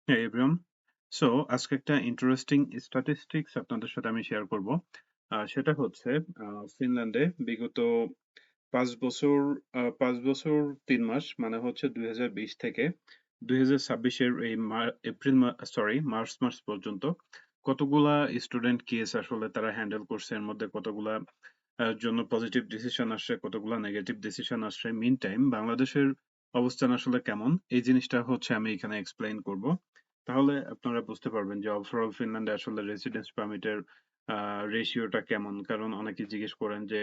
হ্যাঁ everyone, so আজকে একটা ইন্টারেস্টিং স্ট্যাটিস্টিক্স আপনাদের সাথে আমি শেয়ার করব। সেটা হচ্ছে ফিনল্যান্ডে বিগত 5 বছর 5 বছর 3 মাস মানে হচ্ছে 2020 থেকে 2026-এর এই মার্চ মাস পর্যন্ত কতগুলা স্টুডেন্ট কেস আসলে তারা হ্যান্ডেল করছে, এর মধ্যে কতগুলা জন্য পজিটিভ ডিসিশন আসছে, কতগুলা নেগেটিভ ডিসিশন আসছে। মিন টাইম বাংলাদেশের অবস্থান আসলে কেমন, এই জিনিসটা হচ্ছে আমি এখানে এক্সপ্লেইন করব। তাহলে আপনারা বুঝতে পারবেন যে ওভারঅল ফিনল্যান্ডে আসলে রেসিডেন্স পারমিটের রেশিওটা কেমন। কারণ অনেকে জিজ্ঞেস করেন যে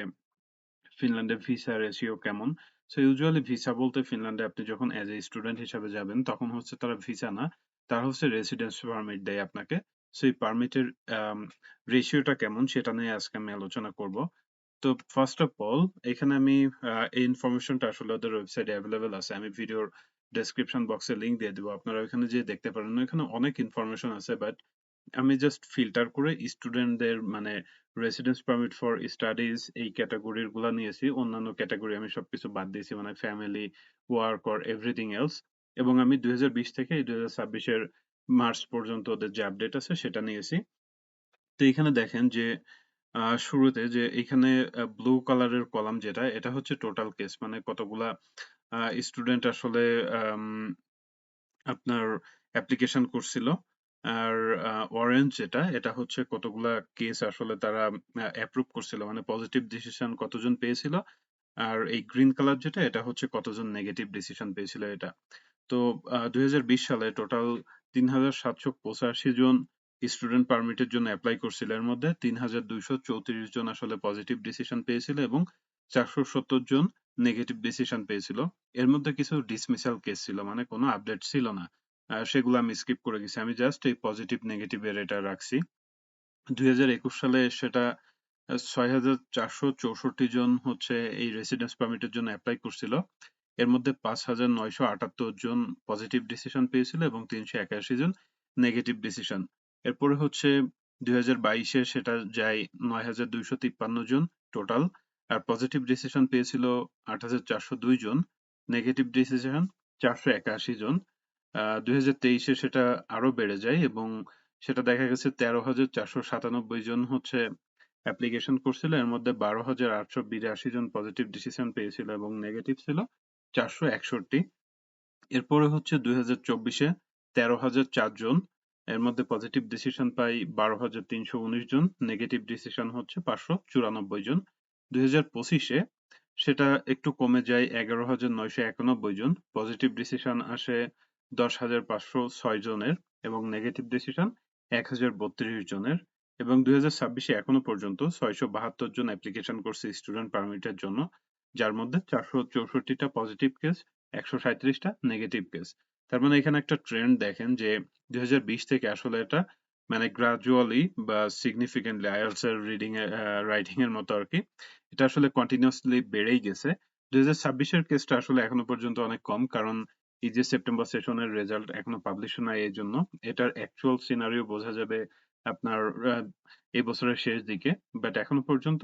ফিনল্যান্ডে ভিসা রেশিও কেমন। সো ইউজুয়ালি ভিসা বলতে ফিনল্যান্ডে আপনি যখন অ্যাজ এ স্টুডেন্ট হিসাবে যাবেন তখন হচ্ছে তারা ভিসা না, তারা হচ্ছে রেসিডেন্স পারমিট দেয় আপনাকে। সো এই পারমিটের রেশিওটা কেমন সেটা নিয়ে আজকে আমি আলোচনা করব। তো ফার্স্ট অফ অল এখানে আমি এই ইনফরমেশনটা আসলে ওদের ওয়েবসাইটে অ্যাভেলেবেল আছে, আমি ভিডিওর ডেসক্রিপশন বক্সে লিংক দিয়ে দেবো, আপনারা ওইখানে যেয়ে দেখতে পারেন। এখানে অনেক ইনফরমেশন আছে, বাট আমি জাস্ট ফিল্টার করে স্টুডেন্টদের মানে রেসিডেন্স পারমিট ফর স্টাডিজ এই ক্যাটাগরির গুলা নিয়েছি, অন্যান্য ক্যাটাগরি আমি সবকিছু বাদ দিয়েছি, মানে family, work or everything else. এবং আমি 2020 থেকে 2026-এর মার্চ পর্যন্ত ওদের যে আপডেট আছে সেটা নিয়েছি। তো এখানে দেখেন যে শুরুতে যে এখানে ব্লু কালারের কলাম যেটা, এটা হচ্ছে টোটাল কেস, মানে কতগুলা স্টুডেন্ট আসলে আম, আপনার অ্যাপ্লিকেশন করছিল। আর অরেঞ্জ যেটা, এটা হচ্ছে কতগুলা কেস আসলে তারা অ্যাপ্রুভ করছিল, মানে পজিটিভ ডিসিশন কতজন পেয়েছিল। আর এই গ্রিন কালার যেটা, এটা হচ্ছে কতজন নেগেটিভ ডিসিশন পেয়েছিল এটা। তো 2020 সালে টোটাল 3,785 জন স্টুডেন্ট পারমিটের জন্য অ্যাপ্লাই করছিল, এর মধ্যে 3,234 জন আসলে পজিটিভ ডিসিশন পেয়েছিল এবং 470 জন নেগেটিভ ডিসিশন পেয়েছিল। এর মধ্যে কিছু ডিসমিসাল কেস ছিল, মানে কোনো আপডেট ছিল না, সেগুলো আমি স্কিপ করে গেছি, আমি জাস্ট এই পজিটিভ নেগেটিভ এর এটা রাখছি। 2021 সালে সেটা 6,464 জন হচ্ছে এই রেসিডেন্স পারমিটের জন্য অ্যাপ্লাই করছিল, এর মধ্যে 5,978 জন পজিটিভ ডিসিশন পেয়েছিল এবং 381 জন নেগেটিভ ডিসিশন। এরপরে হচ্ছে 2022-এ সেটা যায় 9,253 জন টোটাল, আর পজিটিভ ডিসিশন পেয়েছিল 8,402 জন, নেগেটিভ ডিসিশন 481 জন। 2023-এ সেটা আরো বেড়ে যায় এবং সেটা দেখা গেছে 13,497 জন হচ্ছে অ্যাপ্লিকেশন করছিল, এর মধ্যে 12,882 জন পজিটিভ ডিসিশন পেয়েছিল এবং নেগেটিভ ছিল 461। এরপরে হচ্ছে 2024-এ 13,004 জন, এর মধ্যে পজিটিভ ডিসিশন পাই 12,319 জন, নেগেটিভ ডিসিশন হচ্ছে 594 জন। 2025-এ সেটা একটু কমে যায় 11,991 জন, পজিটিভ ডিসিশন আসে 10,506 জনের এবং নেগেটিভ ডিসিশন 1,032 জনের। এবং 2026-এ এখনো পর্যন্ত 672 জন অ্যাপ্লিকেশন করছে স্টুডেন্ট পারমিটের জন্য, যার মধ্যে 464টা পজিটিভ কেস, 137টা নেগেটিভ কেস। তার মানে এখানে একটা ট্রেন্ড দেখেন যে 2020 থেকে আসলে এটা মানে গ্রাজুয়ালি বা সিগনিফিকেন্টলি আইএলটিএস এর রিডিং এর রাইটিং এর মতো আর কি, এটা আসলে কন্টিনিউয়াসলি বেড়েই গেছে। 2026-এর কেসটা আসলে এখনো পর্যন্ত অনেক কম, কারণ এই যে সেপ্টেম্বর সেশনের রেজাল্ট এখনো পাবলিশ নাই, এই জন্য এটার অ্যাকচুয়াল সিনারিও বোঝা যাবে আপনার এই বছরের শেষ দিকে। বাট এখনো পর্যন্ত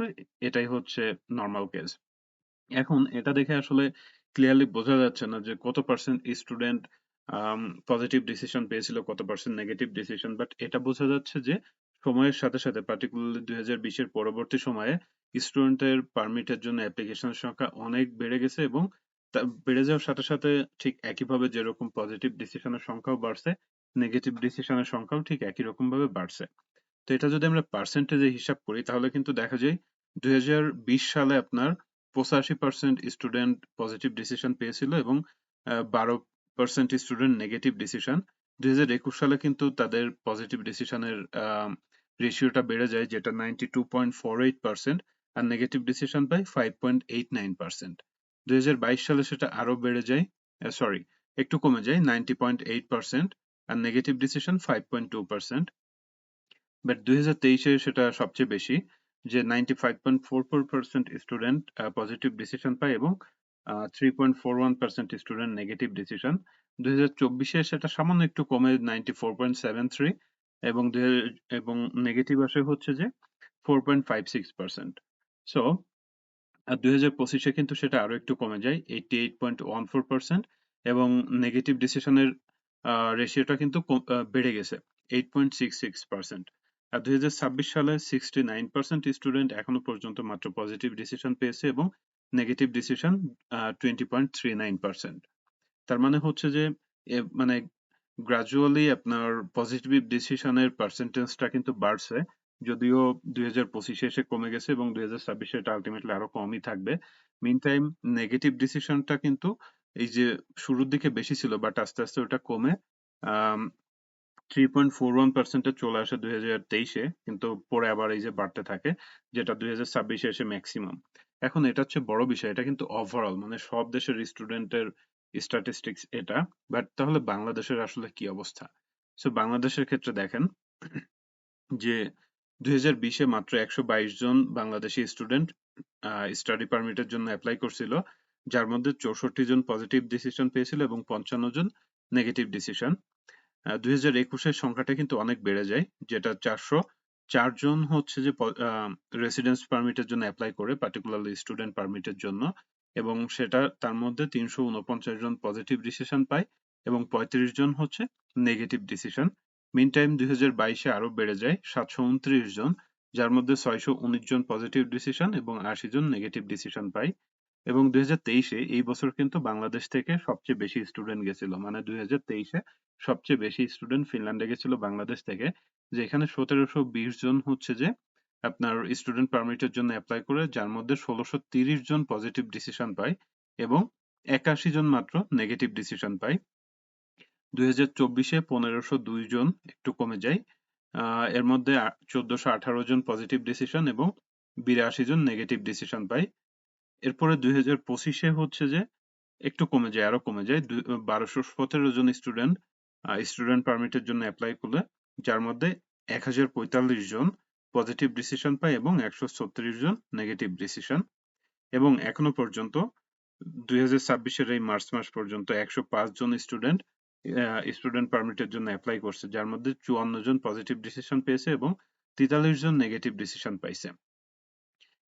এটাই হচ্ছে নর্মাল কেস। এখন এটা দেখে আসলে ক্লিয়ারলি বোঝা যাচ্ছে না যে কত পার্সেন্ট স্টুডেন্ট পজিটিভ ডিসিশন পেয়েছিল, কত পার্সেন্ট নেগেটিভ ডিসিশন, বাট এটা বোঝা যাচ্ছে যে সময়ের সাথে সাথে পার্টিকুলারলি 2020-এর পরবর্তী সময়ে স্টুডেন্টের পারমিটের জন্য অ্যাপ্লিকেশনের সংখ্যা অনেক বেড়ে গেছে এবং বেড়ে যাওয়ার সাথে সাথে ঠিক একইভাবে যেরকম পজিটিভ ডিসিশনের সংখ্যাও বাড়ছে, নেগেটিভ ডিসিশনের সংখ্যাও ঠিক একই রকম ভাবে বাড়ছে। তো এটা যদি আমরা পার্সেন্টেজে হিসাব করি তাহলে কিন্তু দেখা যায় 2020 সালে আপনার 85% স্টুডেন্ট পজিটিভ ডিসিশন পেয়েছিল এবং 12% স্টুডেন্ট নেগেটিভ ডিসিশন। 2021 সালে কিন্তু তাদের পজিটিভ ডিসিশনের রেশিওটা বেড়ে যায়, যেটা 92.48%, আর নেগেটিভ ডিসিশন পাই 5.89%। 2022 সালে সেটা আরো বেড়ে যায়, সরি একটু কমে যায় 90.8%, আর নেগেটিভ ডিসিশন 5.2%। বাট 2023-এ সেটা সবচেয়ে বেশি, যে 95.44% স্টুডেন্ট পজিটিভ ডিসিশন পায় এবং 3.41% স্টুডেন্ট নেগেটিভ ডিসিশন। 2024-এ সেটা সামান্য একটু কমে 94.73 এবং এবং নেগেটিভ আসে হচ্ছে যে 4.56%। সো 2025-এ কিন্তু সেটা আরো একটু কমে যায় 88.14% এবং নেগেটিভ ডিসিশনের রেশিওটা কিন্তু বেড়ে গেছে 8.66%। আর 2026 সালে 69% স্টুডেন্ট এখনো পর্যন্ত মাত্র পজিটিভ ডিসিশন পেয়েছে এবং নেগেটিভ ডিসিশন 20.39%। তার মানে হচ্ছে যে মানে গ্রাজুয়ালি আপনার পজিটিভ ডিসিশনের পার্সেন্টেজটা কিন্তু বাড়ছে, যদিও 2025-এ এসে কমে গেছে এবং 2026-এ এটা আলটিমেটলি আরো কমই থাকবে। মিন টাইম নেগেটিভ ডিসিশনটা কিন্তু এই যে শুরুর দিকে বেশি ছিল, বাট আস্তে আস্তে ওটা কমে 3.41%-এ চলে আসে 2023-এ, কিন্তু পরে আবার এই যে বাড়তে থাকে, যেটা 2026-এ এসে ম্যাক্সিমাম। এখন এটা হচ্ছে বড় বিষয়, এটা কিন্তু ওভারঅল মানে সব দেশের স্টুডেন্টের স্ট্যাটিস্টিক্স এটা। বাট তাহলে বাংলাদেশের আসলে কি অবস্থা? সো বাংলাদেশের ক্ষেত্রে দেখেন যে 2020-এ মাত্র 122 জন বাংলাদেশি স্টুডেন্ট স্টাডি পারমিটের জন্য অ্যাপ্লাই করছিল, যার মধ্যে 64 জন পজিটিভ ডিসিশন পেয়েছিল এবং 55 জন নেগেটিভ ডিসিশন। 2021-এর সংখ্যাটা কিন্তু অনেক বেড়ে যায়, যেটা 404 জন হচ্ছে যে রেসিডেন্স পারমিটের জন্য অ্যাপ্লাই করে, পার্টিকুলারলি স্টুডেন্ট পারমিটের জন্য, এবং সেটা তার মধ্যে 349 জন পজিটিভ ডিসিশন পায় এবং 35 জন হচ্ছে নেগেটিভ ডিসিশন। মিন টাইম 2022-এ আরো বেড়ে যায় 729 জন, যার মধ্যে 619 জন পজিটিভ ডিসিশন এবং 80 জন নেগেটিভ ডিসিশন পায়। এবং 2023-এ এই বছর কিন্তু বাংলাদেশ থেকে সবচেয়ে বেশি স্টুডেন্ট গেছিল, মানে 2023-এ সবচেয়ে বেশি স্টুডেন্ট ফিনল্যান্ডে গেছিল বাংলাদেশ থেকে, যেখানে 1720 জন হচ্ছে যে আপনার স্টুডেন্ট পারমিটের জন্য অ্যাপ্লাই করে, যার মধ্যে 1630 জন পজিটিভ ডিসিশন পায় এবং 81 জন মাত্র নেগেটিভ ডিসিশন পায়। 2024-এ 1502 জন, একটু কমে যায়। এর মধ্যে 1418 জন পজিটিভ ডিসিশন এবং 82 জন নেগেটিভ ডিসিশন পায়। এরপরে 2025-এ হচ্ছে যে একটু কমে যায়, আরো কমে যায়। 1217 জন স্টুডেন্ট পারমিটের জন্য অ্যাপ্লাই করলে, যার মধ্যে 1045 জন পজিটিভ ডিসিশন পায় এবং 136 জন নেগেটিভ ডিসিশন। এবং এখনো পর্যন্ত 2026-এর এই মার্চ মাস পর্যন্ত 105 জন স্টুডেন্ট পারমিটের জন্য অ্যাপ্লাই করছে, যার মধ্যে 54 জন পজিটিভ ডিসিশন পেয়েছে এবং 43 জন নেগেটিভ ডিসিশন পাইছে।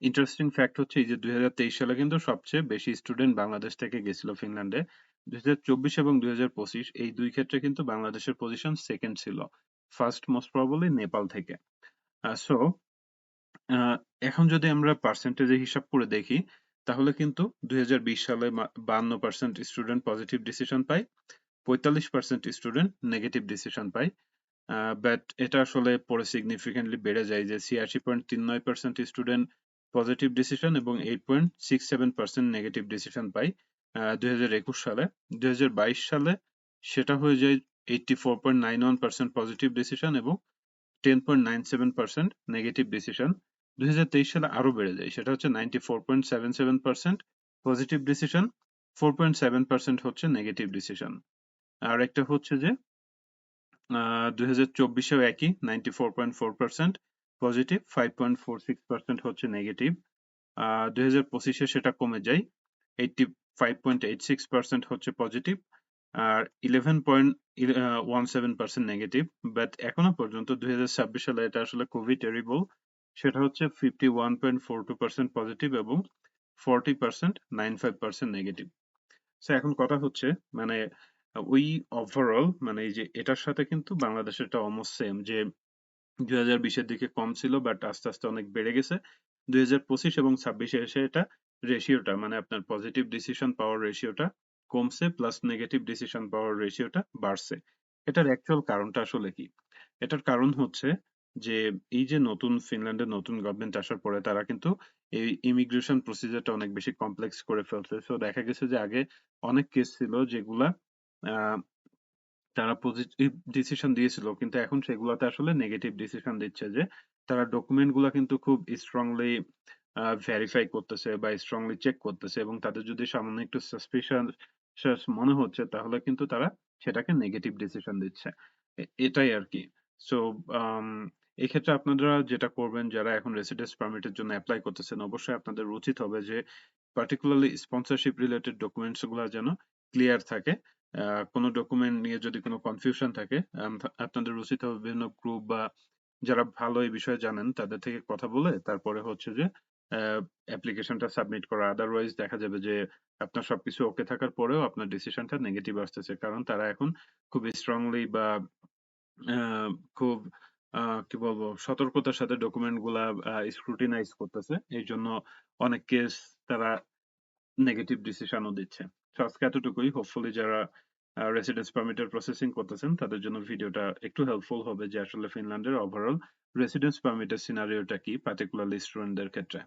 ইন্টারেস্টিং ফ্যাক্ট হচ্ছে এই যে 2023 সালে কিন্তু সবচেয়ে বেশি স্টুডেন্ট বাংলাদেশ থেকে গেছিল ফিনল্যান্ডে। 2024 এবং 2025 এই দুই ক্ষেত্রে কিন্তু বাংলাদেশের পজিশন সেকেন্ড ছিল, ফার্স্ট মোস্ট প্রবাবলি নেপাল থেকে। সো এখন যদি আমরা পার্সেন্টেজে হিসাব করে দেখি, তাহলে কিন্তু 2020 সালে 52% স্টুডেন্ট পজিটিভ ডিসিশন পায়, 45% স্টুডেন্ট নেগেটিভ ডিসিশন পায়। বাট এটা আসলে পরে সিগনিফিকেন্টলি বেড়ে যায় যে 86.39% স্টুডেন্ট পজিটিভ ডিসিশন এবং 8.67% নেগেটিভ ডিসিশন পায় 2021 সালে। 2022 সালে সেটা হয়ে যায় 84.91% পজিটিভ ডিসিশন এবং 10.97% নেগেটিভ ডিসিশন। 2023 সালে আরো বেড়ে যায়, সেটা হচ্ছে 94.77% পজিটিভ ডিসিশন, 4.7% হচ্ছে নেগেটিভ ডিসিশন। আর একটা হচ্ছে যে 2024-এও একই 94.4% পজিটিভ, 5.46% হচ্ছে নেগেটিভ। 2025-এ সেটা কমে যায়, 85.86% হচ্ছে পজিটিভ আর 11.17% নেগেটিভ। বাট এখনো পর্যন্ত 2026 সালে এটা আসলে খুবই টেরিবল, সেটা হচ্ছে 51.42% পজিটিভ এবং 40.95% নেগেটিভ। সো এখন কথা হচ্ছে মানে ওই ওভারঅল মানে এই যে এটার সাথে কিন্তু বাংলাদেশেরটা অলমোস্ট সেম, যে 2020-এর দিকে কম ছিল বাট আস্তে আস্তে অনেক বেড়ে গেছে। 2025 এবং 26-এ এসে এটা রেশিওটা মানে আপনার পজিটিভ ডিসিশন পাওয়ার রেশিওটা কমছে, প্লাস নেগেটিভ ডিসিশন পাওয়ার রেশিওটা বাড়ছে। এটার অ্যাকচুয়াল কারণটা আসলে কি? এটার কারণ হচ্ছে যে এই যে নতুন ফিনল্যান্ডের নতুন গভর্নমেন্ট আসার পরে তারা কিন্তু এই ইমিগ্রেশন প্রসিজারটা অনেক বেশি কমপ্লেক্স করে ফেলছে। সো দেখা গেছে যে আগে অনেক কেস ছিল যেগুলা আহ তারা পজিটিভ ডিসিশন দিয়েছিল, কিন্তু এখন সেগুলাতে আসলে নেগেটিভ ডিসিশন দিচ্ছে, যে তারা ডকুমেন্ট গুলা কিন্তু খুব স্ট্রংলি ভেরিফাই করতেছে বা স্ট্রংলি চেক করতেছে, এবং তাদের যদি সামান্য একটু সাসপিশিয়াস মনে হচ্ছে তাহলে কিন্তু তারা সেটাকে নেগেটিভ ডিসিশন দিচ্ছে। এটাই আর কি। সো এই ক্ষেত্রে আপনারা যেটা করবেন, যারা এখন রেসিডেন্স পারমিটের জন্য অ্যাপ্লাই করতেছেন, অবশ্যই আপনাদের উচিত হবে যে পার্টিকুলারলি স্পন্সরশিপ রিলেটেড ডকুমেন্টস গুলা যেন ক্লিয়ার থাকে। কোনো ডকুমেন্ট নিয়ে যদি কোনো কনফিউশন থাকে, আপনাদের উচিত হবে বিভিন্ন গ্রুপ বা যারা ভালো এই বিষয়ে জানেন তাদের থেকে কথা বলে তারপরে হচ্ছে যে অ্যাপ্লিকেশনটা সাবমিট করা। আদারওয়াইজ দেখা যাবে যে আপনার সবকিছু ওকে থাকার পরেও আপনার ডিসিশনটা নেগেটিভ আসতেছে। কারণ তারা এখন খুব স্ট্রংলি বা আ খুব কি বলবো সতর্কতার সাথে ডকুমেন্ট গুলা স্ক্রুটিনাইজ করতেছে। এইজন্য অনেক কেস তারা নেগেটিভ ডিসিশনও দিচ্ছে। সো আজকে এতটুকুই। হোপফুলি যারা রেসিডেন্স পারমিটের প্রসেসিং করতেছেন তাদের জন্য ভিডিওটা একটু হেল্পফুল হবে যে আসলে ফিনল্যান্ডের ওভারঅল রেসিডেন্স পারমিটের সিনারিওটা কি পার্টিকুলারলি স্টুডেন্টদের ক্ষেত্রে।